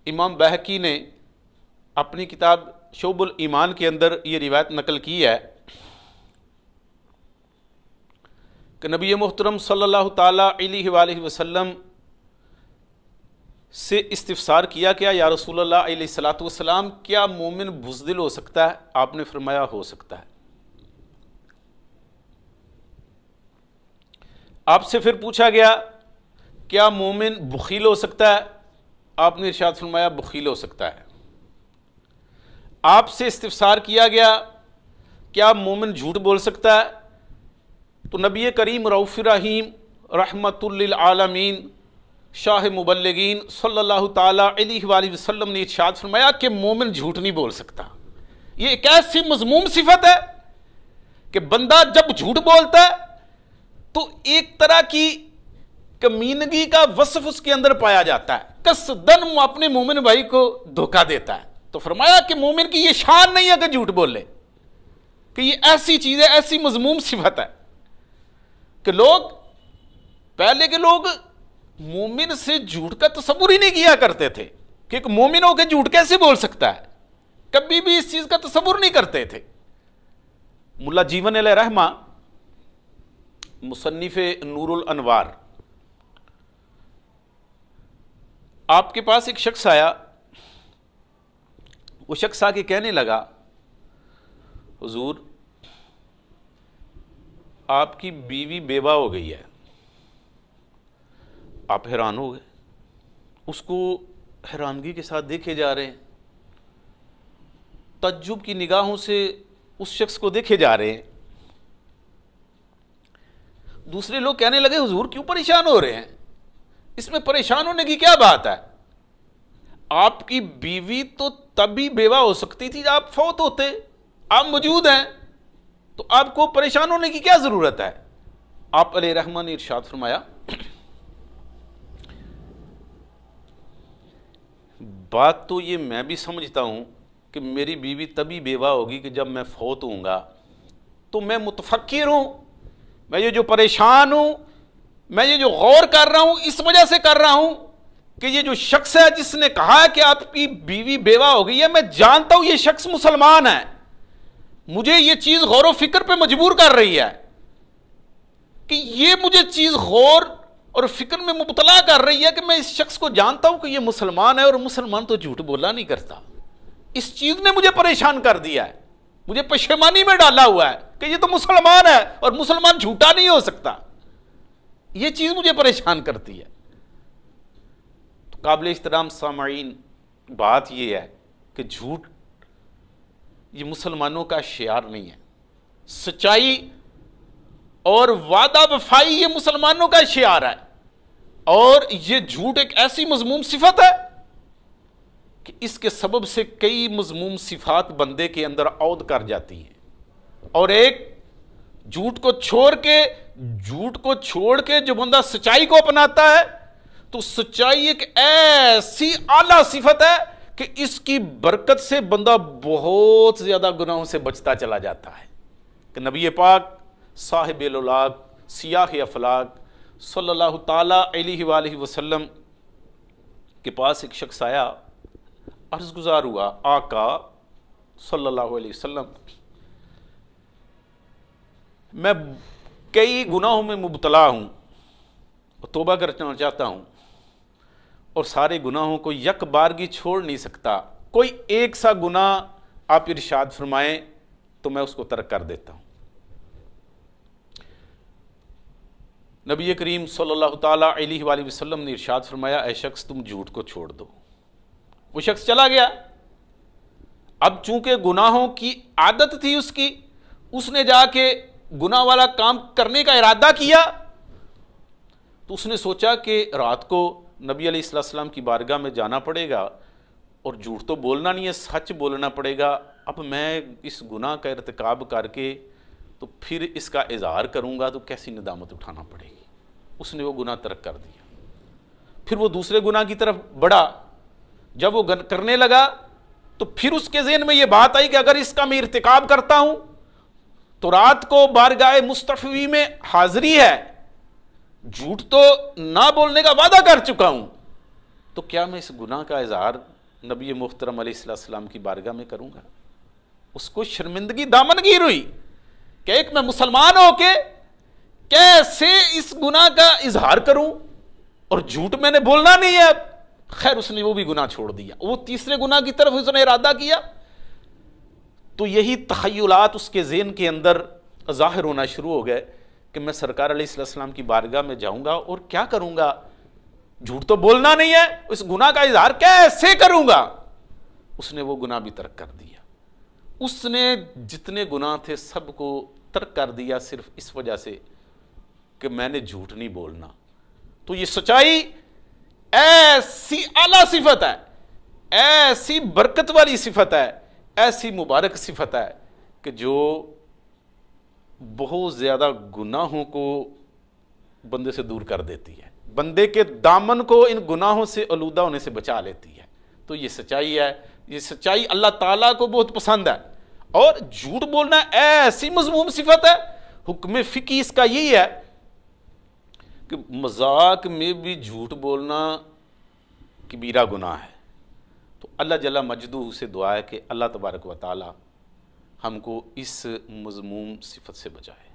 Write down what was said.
امام بہقی نے اپنی کتاب شعب الایمان کے اندر یہ روایت نقل کی ہے کہ نبی محترم صلی اللہ تعالیٰ علیہ وآلہ وسلم سے استفسار کیا یا رسول اللہ علیہ الصلوۃ والسلام کیا مومن بزدل ہو سکتا ہے؟ آپ نے فرمایا ہو سکتا ہے۔ آپ سے پھر پوچھا گیا کیا مومن بخیل ہو سکتا ہے؟ آپ نے ارشاد فرمایا بخیل ہو سکتا ہے۔ آپ سے استفسار کیا گیا کیا مومن جھوٹ بول سکتا ہے؟ تو نبی کریم رؤوف رحیم رحمت للعالمین شاہ مبلغین صلی اللہ تعالیٰ علیہ وآلہ وسلم نے ارشاد فرمایا کہ مومن جھوٹ نہیں بول سکتا۔ یہ ایک ایسی مذموم صفت ہے کہ بندہ جب جھوٹ بولتا ہے تو ایک طرح کی کمینگی کا وصف اس کے اندر پایا جاتا ہے، قصدن وہ اپنے مومن بھائی کو دھوکہ دیتا ہے۔ تو فرمایا کہ مومن کی یہ شان نہیں ہے کہ جھوٹ بولے، کہ یہ ایسی چیز ہے، ایسی مذموم صفت ہے کہ پہلے کے لوگ مومن سے جھوٹ کا تصور ہی نہیں کیا کرتے تھے کہ ایک مومن ہو کے جھوٹ کیسے بول سکتا ہے، کبھی بھی اس چیز کا تصور نہیں کرتے تھے۔ ملا جیون علیہ رحمہ مصنف نور الانوار، آپ کے پاس ایک شخص آیا، وہ شخص آ کے کہنے لگا حضور آپ کی بیوی بیوہ ہو گئی ہے۔ آپ حیران ہو گئے، اس کو حیرانگی کے ساتھ دیکھے جا رہے ہیں، تعجب کی نگاہوں سے اس شخص کو دیکھے جا رہے ہیں۔ دوسرے لوگ کہنے لگے حضور کیوں پریشان ہو رہے ہیں، اس میں پریشان ہونے کی کیا بات ہے؟ آپ کی بیوی تو تبھی بیوہ ہو سکتی تھی جب آپ فوت ہوتے، آپ موجود ہیں، تو آپ کو پریشان ہونے کی کیا ضرورت ہے؟ آپ علیہ رحمہ نے ارشاد فرمایا بات تو یہ میں بھی سمجھتا ہوں کہ میری بیوی تبھی بیوہ ہوگی کہ جب میں فوت ہوں گا، تو میں متفکر ہوں، میں یہ جو پریشان ہوں، میں یہ جو غور کر رہا ہوں اس وجہ سے کر رہا ہوں کہ یہ جو شخص ہے جس نے کہا کہ آپ کی بیوی بیوہ ہو گئی ہے، میں جانتا ہوں یہ شخص مسلمان ہے، مجھے یہ چیز غور و فکر پہ مجبور کر رہی ہے کہ یہ مجھے چیز غور اور فکر میں مبتلا کر رہی ہے کہ میں اس شخص کو جانتا ہوں کہ یہ مسلمان ہے اور مسلمان تو جھوٹ بولا نہیں کرتا۔ اس چیز نے مجھے پریشان کر دیا ہے، مجھے پشیمانی میں ڈالا ہوا ہے کہ یہ تو مسلمان ہے اور مسلمان جھوٹا نہیں ہو سکتا، یہ چیز مجھے پریشان کرتی ہے۔ تو قابل احترام سامعین، بات یہ ہے کہ جھوٹ یہ مسلمانوں کا شعار نہیں ہے، سچائی اور وعدہ وفائی یہ مسلمانوں کا شعار ہے، اور یہ جھوٹ ایک ایسی مذموم صفت ہے کہ اس کے سبب سے کئی مذموم صفات بندے کے اندر عود کر جاتی ہیں، اور ایک جھوٹ کو چھوڑ کے جو بندہ سچائی کو اپناتا ہے تو سچائی ایک ایسی اعلیٰ صفت ہے کہ اس کی برکت سے بندہ بہت زیادہ گناہوں سے بچتا چلا جاتا ہے۔ کہ نبی پاک صاحب الاولاق سیاہ افلاق صلی اللہ تعالیٰ علیہ وآلہ وسلم کے پاس ایک شخص آیا، عرض گزار ہوا آقا صلی اللہ علیہ وسلم میں کئی گناہوں میں مبتلا ہوں، توبہ کرنا چاہتا ہوں اور سارے گناہوں کو یک بارگی چھوڑ نہیں سکتا، کوئی ایک سا گناہ آپ ارشاد فرمائیں تو میں اس کو ترک کر دیتا ہوں۔ نبی کریم صلی اللہ تعالیٰ علیہ وآلہ وسلم نے ارشاد فرمایا اے شخص تم جھوٹ کو چھوڑ دو۔ وہ شخص چلا گیا، اب چونکہ گناہوں کی عادت تھی اس نے جا کے گناہ والا کام کرنے کا ارادہ کیا، تو اس نے سوچا کہ رات کو نبی علیہ السلام کی بارگاہ میں جانا پڑے گا اور جھوٹ تو بولنا نہیں ہے، سچ بولنا پڑے گا، اب میں اس گناہ کا ارتکاب کر کے تو پھر اس کا اظہار کروں گا تو کیسی ندامت اٹھانا پڑے گی۔ اس نے وہ گناہ ترک کر دیا، پھر وہ دوسرے گناہ کی طرف بڑھا، جب وہ کرنے لگا تو پھر اس کے ذہن میں یہ بات آئی کہ اگر اس کا میں ارتکاب کرتا ہوں تو رات کو بارگاہ مصطفی میں حاضری ہے، جھوٹ تو نہ بولنے کا وعدہ کر چکا ہوں، تو کیا میں اس گناہ کا اظہار نبی محترم علیہ السلام کی بارگاہ میں کروں گا؟ اس کو شرمندگی دامنگیر ہوئی کہ ایک میں مسلمان ہو کے کیسے اس گناہ کا اظہار کروں، اور جھوٹ میں نے بولنا نہیں ہے۔ خیر اس نے وہ بھی گناہ چھوڑ دیا، وہ تیسرے گناہ کی طرف اس نے ارادہ کیا، تو یہی تخیلات اس کے ذہن کے اندر ظاہر ہونا شروع ہو گئے کہ میں سرکار علیہ السلام کی بارگاہ میں جاؤں گا اور کیا کروں گا، جھوٹ تو بولنا نہیں ہے، اس گناہ کا اظہار کیسے کروں گا؟ اس نے وہ گناہ بھی ترک کر دیا۔ اس نے جتنے گناہ تھے سب کو ترک کر دیا صرف اس وجہ سے کہ میں نے جھوٹ نہیں بولنا۔ تو یہ سچائی ایسی اعلیٰ صفت ہے، ایسی برکت والی صفت ہے، ایسی مبارک صفت ہے کہ جو بہت زیادہ گناہوں کو بندے سے دور کر دیتی ہے، بندے کے دامن کو ان گناہوں سے آلودہ ہونے سے بچا لیتی ہے۔ تو یہ سچائی ہے، یہ سچائی اللہ تعالیٰ کو بہت پسند ہے۔ اور جھوٹ بولنا ایسی مذموم صفت ہے، حکم فقہی اس کا یہی ہے کہ مذاق میں بھی جھوٹ بولنا کبیرہ گناہ ہے۔ تو اللہ جل مجدہ سے دعا ہے کہ اللہ تبارک و تعالی ہم کو اس مذموم صفت سے بچائے۔